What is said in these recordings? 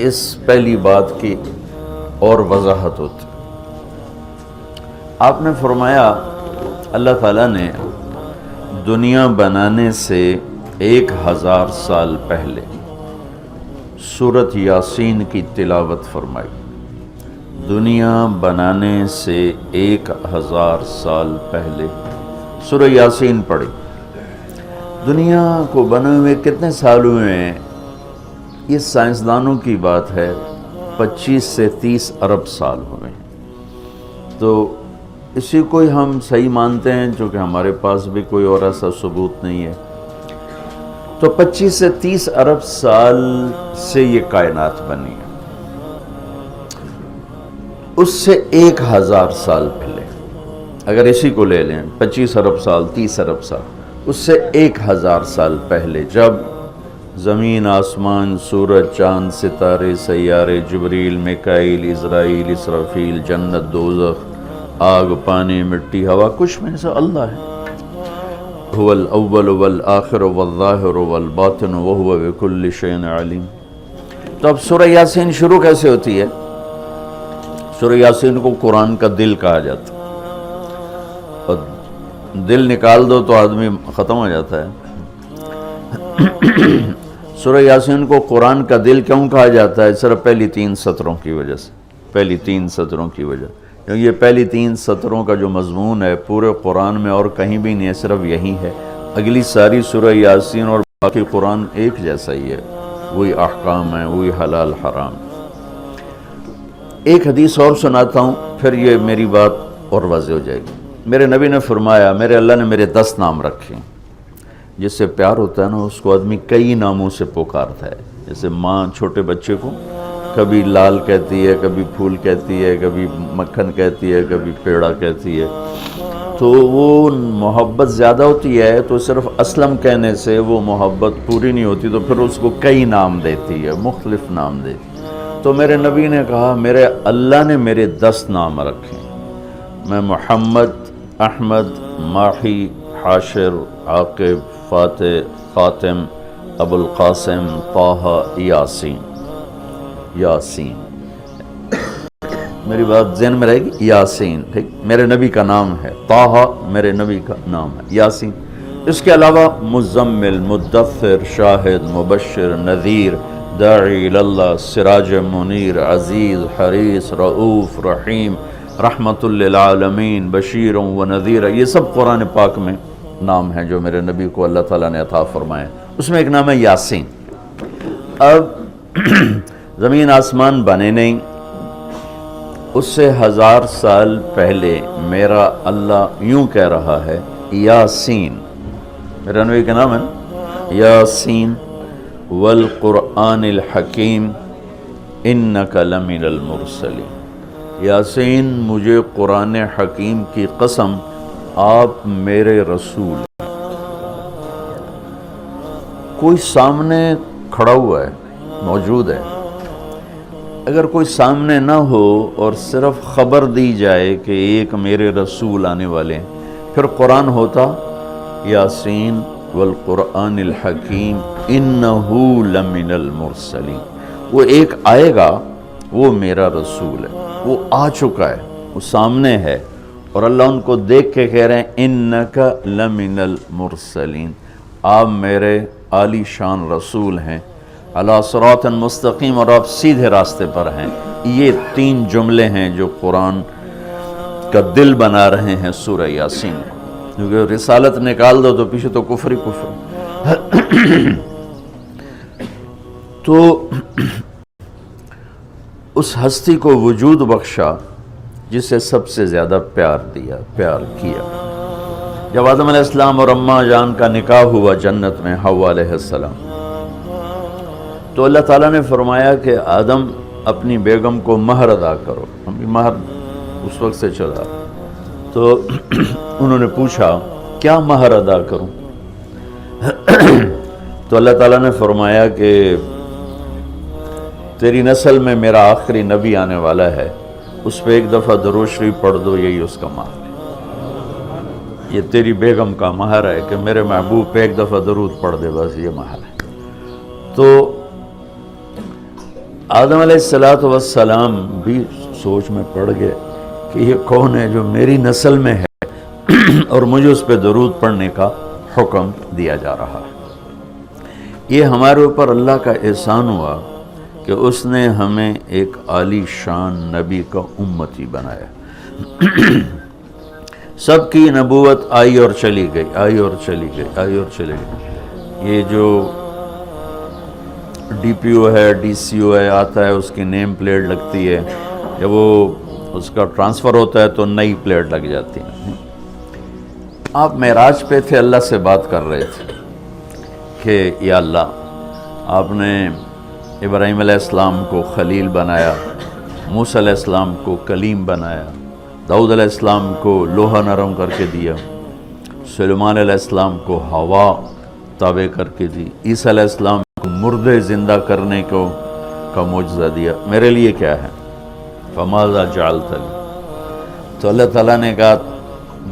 اس پہلی بات کی اور وضاحت ہوتی۔ آپ نے فرمایا اللہ تعالیٰ نے دنیا بنانے سے 1000 سال پہلے سورۃ یاسین کی تلاوت فرمائی۔ دنیا بنانے سے 1000 سال پہلے سورہ یاسین پڑھی۔ دنیا کو بنے ہوئے کتنے سال ہوئے ہیں؟ یہ سائنسدانوں کی بات ہے، 25 سے 30 ارب سال ہوئے ہیں۔ تو اسی کو ہی ہم صحیح مانتے ہیں، چونکہ ہمارے پاس بھی کوئی اور ایسا ثبوت نہیں ہے۔ تو 25 سے 30 ارب سال سے یہ کائنات بنی ہے۔ اس سے 1000 سال پہلے، اگر اسی کو لے لیں 25 ارب سال 30 ارب سال، اس سے 1000 سال پہلے جب زمین آسمان سورج چاند ستارے سیارے جبریل میکائیل اسرائیل اسرافیل جنت دوزخ آگ پانی مٹی ہوا کچھ میں سے اللہ ہے۔ هو الاول والآخر والظاہر والباطن وهو بكل شيء علیم۔ تو اب سورہ یاسین شروع کیسے ہوتی ہے؟ سورہ یاسین کو قرآن کا دل کہا جاتا ہے، اور دل نکال دو تو آدمی ختم ہو جاتا ہے۔ سورہ یاسین کو قرآن کا دل کیوں کہا جاتا ہے؟ صرف پہلی 3 سطروں کی وجہ سے، پہلی 3 سطروں کی وجہ، کیونکہ یہ پہلی 3 سطروں کا جو مضمون ہے پورے قرآن میں اور کہیں بھی نہیں ہے، صرف یہی ہے۔ اگلی ساری سورہ یاسین اور باقی قرآن ایک جیسا ہی ہے، وہی احکام ہیں، وہی حلال حرام۔ ایک حدیث اور سناتا ہوں، پھر یہ میری بات اور واضح ہو جائے گی۔ میرے نبی نے فرمایا، میرے اللہ نے میرے 10 نام رکھے ہیں۔ جس سے پیار ہوتا ہے نا، اس کو آدمی کئی ناموں سے پکارتا ہے۔ جیسے ماں چھوٹے بچے کو کبھی لال کہتی ہے، کبھی پھول کہتی ہے، کبھی مکھن کہتی ہے، کبھی پیڑا کہتی ہے۔ تو وہ محبت زیادہ ہوتی ہے تو صرف اسلم کہنے سے وہ محبت پوری نہیں ہوتی، تو پھر اس کو کئی نام دیتی ہے، مختلف نام دیتی ہے۔ تو میرے نبی نے کہا، میرے اللہ نے میرے 10 نام رکھے ہیں۔ میں محمد، احمد، ماحی، حاشر، عاقب، فاتح، خاتم، ابو القاسم، طٰہٰ، یاسین۔ یاسین میری بات ذہن میں رہے گی، یاسین ٹھیک میرے نبی کا نام ہے، طٰہٰ میرے نبی کا نام ہے، یاسین۔ اس کے علاوہ مزمل، مدثر، شاہد، مبشر، نذیر، داعی اللہ، سراج منیر، عزیز، حریص، رؤوف، رحیم، رحمت للعالمین، بشیر و نذیر، یہ سب قرآن پاک میں نام ہیں جو میرے نبی کو اللہ تعالیٰ نے عطا فرمائے۔ اس میں ایک نام ہے یاسین۔ اب زمین آسمان بنے نہیں، اس سے 1000 سال پہلے میرا اللہ یوں کہہ رہا ہے، یاسین، میرا نبی کا نام ہے یاسین، والقرآن الحکیم انک لمن المرسلین۔ یاسین، مجھے قرآن حکیم کی قسم، آپ میرے رسول ہیں۔ کوئی سامنے کھڑا ہوا ہے، موجود ہے۔ اگر کوئی سامنے نہ ہو اور صرف خبر دی جائے کہ ایک میرے رسول آنے والے ہیں، پھر قرآن ہوتا یاسین والقرآن الحکیم انہ لمن المرسلین۔ وہ ایک آئے گا، وہ میرا رسول ہے، وہ آ چکا ہے، وہ سامنے ہے، اور اللہ ان کو دیکھ کے کہہ رہے ہیں انک لمن المرسلین، آپ میرے عالی شان رسول ہیں، علی صراط مستقیم، اور آپ سیدھے راستے پر ہیں۔ یہ 3 جملے ہیں جو قرآن کا دل بنا رہے ہیں سورہ یاسین، کیونکہ رسالت نکال دو تو پیچھے تو کفر ہی کفر۔ تو اس ہستی کو وجود بخشا جسے سب سے زیادہ پیار دیا، پیار کیا۔ جب آدم علیہ السلام اور اماں جان کا نکاح ہوا جنت میں حوا علیہ السلام، تو اللہ تعالیٰ نے فرمایا کہ آدم اپنی بیگم کو مہر ادا کرو۔ ہم بھی مہر اس وقت سے چلا، تو انہوں نے پوچھا کیا مہر ادا کروں؟ تو اللہ تعالیٰ نے فرمایا کہ تیری نسل میں میرا آخری نبی آنے والا ہے، اس پہ ایک دفعہ درود شریف پڑھ دو، یہی اس کا مہر ہے۔ یہ تیری بیگم کا مہر ہے کہ میرے محبوب پہ ایک دفعہ درود پڑھ دے، بس یہ مہر ہے۔ تو آدم علیہ السلام بھی سوچ میں پڑ گئے کہ یہ کون ہے جو میری نسل میں ہے اور مجھے اس پہ درود پڑھنے کا حکم دیا جا رہا ہے۔ یہ ہمارے اوپر اللہ کا احسان ہوا کہ اس نے ہمیں ایک عالی شان نبی کا امتی بنایا۔ سب کی نبوت آئی اور چلی گئی، آئی اور چلی گئی، آئی اور چلی گئی۔ یہ جو ڈی پی او ہے، ڈی سی او ہے، آتا ہے، اس کی نیم پلیٹ لگتی ہے، جب وہ اس کا ٹرانسفر ہوتا ہے تو نئی پلیٹ لگ جاتی ہے۔ آپ معراج پہ تھے، اللہ سے بات کر رہے تھے کہ یا اللہ، آپ نے ابراہیم علیہ السلام کو خلیل بنایا، موسیٰ علیہ السلام کو کلیم بنایا، داؤد علیہ السلام کو لوہا نرم کر کے دیا، سلیمان علیہ السلام کو ہوا تابع کر کے دی، عیسیٰ علیہ السلام کو مردے زندہ کرنے کا معجزہ دیا، میرے لیے کیا ہے؟ فماذا جعلت لی؟ تو اللہ تعالیٰ نے کہا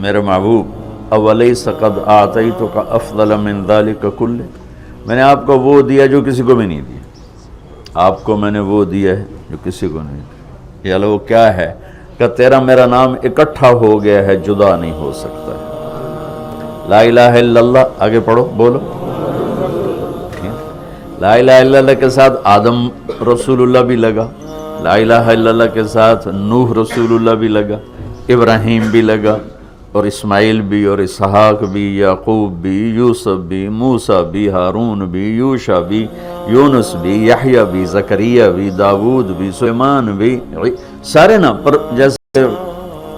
میرے محبوب اولیس قد اعطیتک افضل من ذلک کلہ، میں نے آپ کو وہ دیا جو کسی کو بھی نہیں دیا، آپ کو میں نے وہ دیا ہے جو کسی کو نہیں دیا۔ یا اللہ وہ کیا ہے؟ کہ تیرا میرا نام اکٹھا ہو گیا ہے، جدا نہیں ہو سکتا ہے۔ لا الہ الا اللہ، آگے پڑھو، بولو۔ لا الہ الا اللہ کے ساتھ آدم رسول اللہ بھی لگا، لا الہ الا اللہ کے ساتھ نوح رسول اللہ بھی لگا، ابراہیم بھی لگا، اور اسماعیل بھی، اور اسحاق بھی، یعقوب بھی، یوسف بھی، موسیٰ بھی، ہارون بھی، یوشع بھی، یونس بھی، یحییٰ بھی، زکریا بھی، داود بھی، سلیمان بھی، سارے نا۔ پر جیسے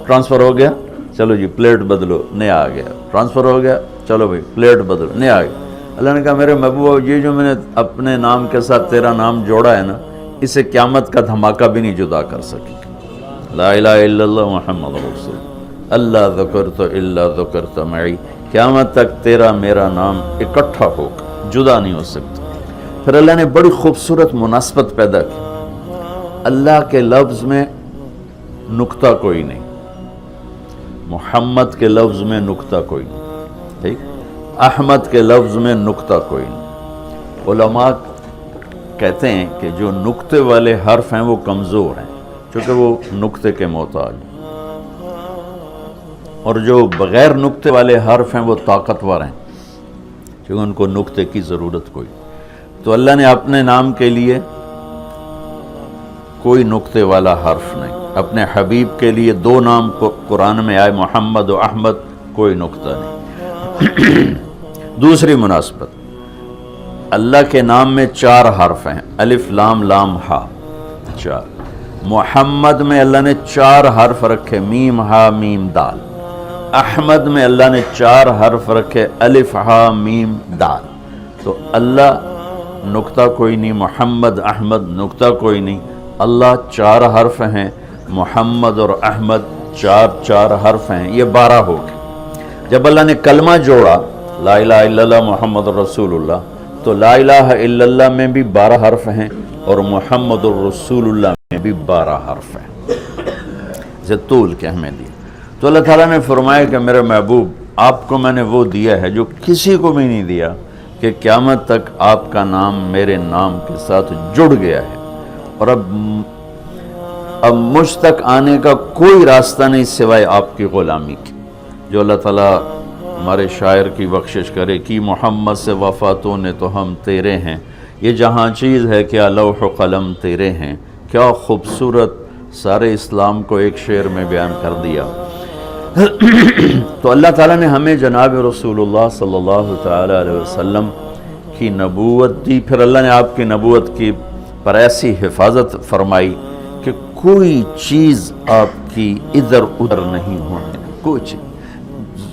ٹرانسفر ہو گیا، چلو جی پلیٹ بدلو، نیا آ گیا، ٹرانسفر ہو گیا، چلو بھائی پلیٹ بدلو، نیا آ گیا۔ اللہ نے کہا میرے محبوب یہ جو میں نے اپنے نام کے ساتھ تیرا نام جوڑا ہے نا، اسے قیامت کا دھماکہ بھی نہیں جدا کر سکی۔ لا الہ الا اللہ محمد رسول اللہ ذکرت الا ذکرت معی، قیامت تک تیرا میرا نام اکٹھا ہوگا، جدا نہیں ہو سکتا۔ پھر اللہ نے بڑی خوبصورت مناسبت پیدا کی، اللہ کے لفظ میں نقطہ کوئی نہیں، محمد کے لفظ میں نقطہ کوئی نہیں، ٹھیک، احمد کے لفظ میں نقطہ کوئی نہیں۔ علماء کہتے ہیں کہ جو نقطے والے حرف ہیں وہ کمزور ہیں، چونکہ وہ نقطے کے محتاج ہیں، اور جو بغیر نقطے والے حرف ہیں وہ طاقتور ہیں، کیونکہ ان کو نقطے کی ضرورت کوئی۔ تو اللہ نے اپنے نام کے لیے کوئی نقطے والا حرف نہیں، اپنے حبیب کے لیے دو نام قرآن میں آئے، محمد و احمد، کوئی نقطہ نہیں۔ دوسری مناسبت، اللہ کے نام میں 4 حرف ہیں، الف لام لام ہا، 4۔ محمد میں اللہ نے 4 حرف رکھے، میم ہا میم دال۔ احمد میں اللہ نے 4 حرف رکھے، الف ہا میم دال۔ تو اللہ نقطہ کوئی نہیں، محمد احمد نقطہ کوئی نہیں، اللہ 4 حرف ہیں، محمد اور احمد 4 حرف ہیں، یہ 12 ہو گئے۔ جب اللہ نے کلمہ جوڑا لا الہ الا اللہ محمد رسول اللہ، تو لا الہ الا اللہ میں بھی 12 حرف ہیں اور محمد الرسول اللہ میں بھی 12 حرف ہیں، اسے طول کے ہمیں دی۔ تو اللہ تعالیٰ نے فرمایا کہ میرے محبوب آپ کو میں نے وہ دیا ہے جو کسی کو بھی نہیں دیا، کہ قیامت تک آپ کا نام میرے نام کے ساتھ جڑ گیا ہے، اور اب مجھ تک آنے کا کوئی راستہ نہیں سوائے آپ کی غلامی کی۔ جو اللہ تعالیٰ ہمارے شاعر کی بخشش کرے کہ محمد سے وفاتوں نے تو ہم تیرے ہیں، یہ جہاں چیز ہے کیا لوح و قلم تیرے ہیں، کیا خوبصورت سارے اسلام کو ایک شعر میں بیان کر دیا۔ تو اللہ تعالیٰ نے ہمیں جناب رسول اللہ صلی اللہ تعالی علیہ وسلم کی نبوت دی، پھر اللہ نے آپ کی نبوت کی پر ایسی حفاظت فرمائی کہ کوئی چیز آپ کی ادھر ادھر نہیں ہونے، کوئی چیز۔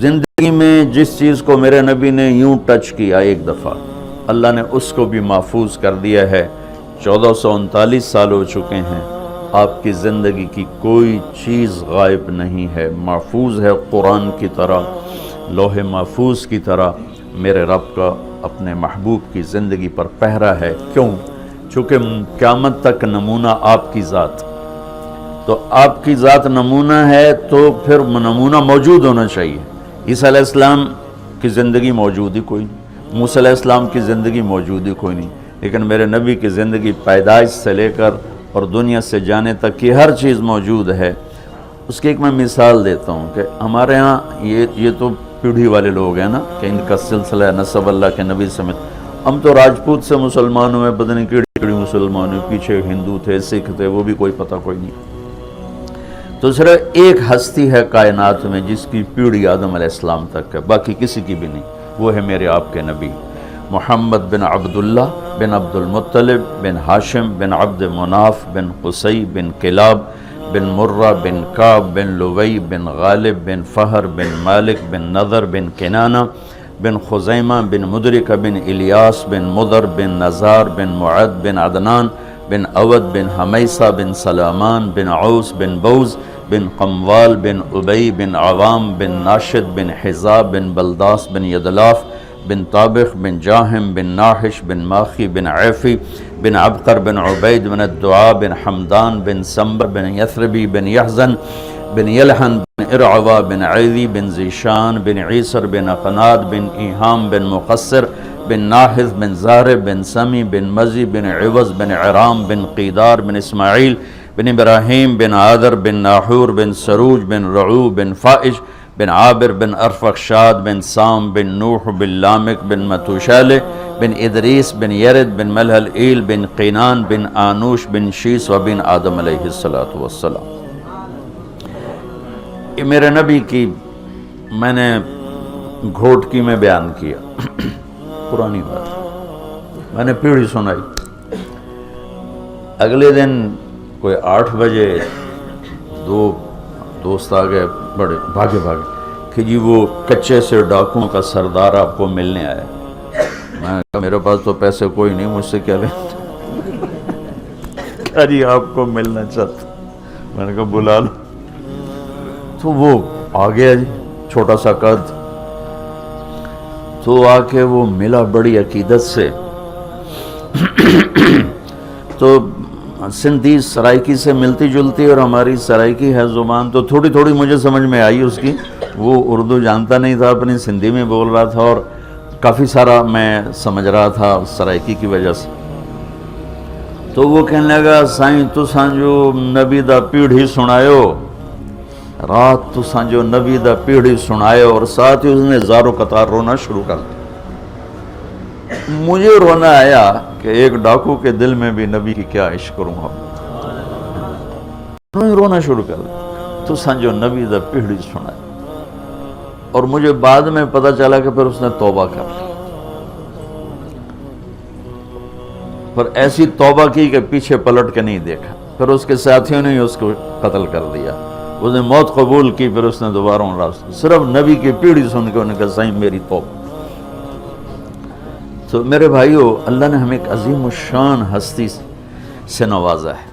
زندگی میں جس چیز کو میرے نبی نے یوں ٹچ کیا ایک دفعہ، اللہ نے اس کو بھی محفوظ کر دیا ہے۔ 1439 سال ہو چکے ہیں، آپ کی زندگی کی کوئی چیز غائب نہیں ہے، محفوظ ہے، قرآن کی طرح، لوح محفوظ کی طرح میرے رب کا اپنے محبوب کی زندگی پر پہرا ہے۔ کیوں؟ چونکہ قیامت تک نمونہ آپ کی ذات، تو آپ کی ذات نمونہ ہے تو پھر نمونہ موجود ہونا چاہیے۔ عیسیٰ علیہ السلام کی زندگی موجود ہی کوئی نہیں، موسیٰ علیہ السلام کی زندگی موجود ہی کوئی نہیں، لیکن میرے نبی کی زندگی پیدائش سے لے کر اور دنیا سے جانے تک کی ہر چیز موجود ہے۔ اس کی ایک میں مثال دیتا ہوں کہ ہمارے ہاں یہ تو پیڑھی والے لوگ ہیں نا کہ ان کا سلسلہ نسب اللہ کے نبی سمیت۔ ہم تو راجپوت سے مسلمان ہوئے، پتہ نہیں کیڑی مسلمان ہوئے، پیچھے ہندو تھے، سکھ تھے، وہ بھی کوئی پتہ کوئی نہیں۔ تو صرف ایک ہستی ہے کائنات میں جس کی پیڑھی آدم علیہ السلام تک ہے، باقی کسی کی بھی نہیں، وہ ہے میرے آپ کے نبی محمد بن عبداللہ بن عبد المطلب بن ہاشم بن عبد مناف بن قصی بن کلاب بن مرہ بن کعب بن لوی بن غالب بن فہر بن مالک بن نضر بن کنانہ بن خزیمہ بن مدرکہ بن الیاس بن مضر بن نزار بن معد بن عدنان بن اود بن حمیسہ بن سلامان بن عوس بن بوز بن قموال بن ابی بن عوام بن ناشد بن حزاب بن بلداس بن یدلاف بن طابخ بن جاہم بن ناحش بن ماخی بن عیفی بن عبقر بن عبید بن الدعاء بن حمدان بن سمبر بن یثربی بن یحزن بن یلحن بن ارعوا بن عیدی بن زیشان بن عیسر بن اقناد بن ایہام بن مقصر بن ناحذ بن زارب بن سمی بن مزی بن عوض بن عرام بن قیدار بن اسماعیل بن ابراہیم بن عادر بن ناحور بن سروج بن رعو بن فائج بن عابر بن ارفخشاد بن سام بن نوح بن لامک بن متوشالہ بن ادریس بن یرد بن ملحل ایل بن قینان بن آنوش بن شیس و بن آدم علیہ السلام۔ یہ میرے نبی کی میں نے گھوٹکی میں بیان کیا، پرانی بات، میں نے پیڑھی سنائی۔ اگلے دن کوئی 8 بجے 2 دوست آ گئے، بڑے بھاگے کہ جی وہ کچے سے ڈاکوؤں کا سردار آپ کو ملنے آیا۔ میں نے کہا میرے پاس تو پیسے کوئی نہیں، مجھ سے کیا لیں؟ کہا جی آپ کو ملنا چاہتا۔ میں نے کہا بلا لو۔ تو وہ آ گیا جی، چھوٹا سا قد، تو آ کے وہ ملا بڑی عقیدت سے۔ تو سندھی سرائکی سے ملتی جلتی اور ہماری سرائکی ہے زبان، تو تھوڑی تھوڑی مجھے سمجھ میں آئی اس کی۔ وہ اردو جانتا نہیں تھا، اپنی سندھی میں بول رہا تھا اور کافی سارا میں سمجھ رہا تھا سرائکی کی وجہ سے۔ تو وہ کہنے لگا سائیں تساں جو نبی دا پیڑھی سنایو، رات تساں جو نبی دا پیڑھی سنایو، اور ساتھ ہی اس نے زارو قطار رونا شروع کر دیا۔ مجھے رونا آیا کہ ایک ڈاکو کے دل میں بھی نبی کی کیا عشق کروں گا۔ رونا شروع کر دیا تو سنجو نبی دا پیڑھی سنائے، اور مجھے بعد میں پتہ چلا کہ پھر اس نے توبہ کر لی، پر ایسی توبہ کی کہ پیچھے پلٹ کے نہیں دیکھا۔ پھر اس کے ساتھیوں نے اس کو قتل کر دیا، اس نے موت قبول کی، پھر اس نے دوبارہ صرف نبی کی پیڑھی سن کے انہوں نے کہا سائیں میری توبہ۔ تو میرے بھائیو، اللہ نے ہمیں ایک عظیم الشان ہستی سے نوازا ہے۔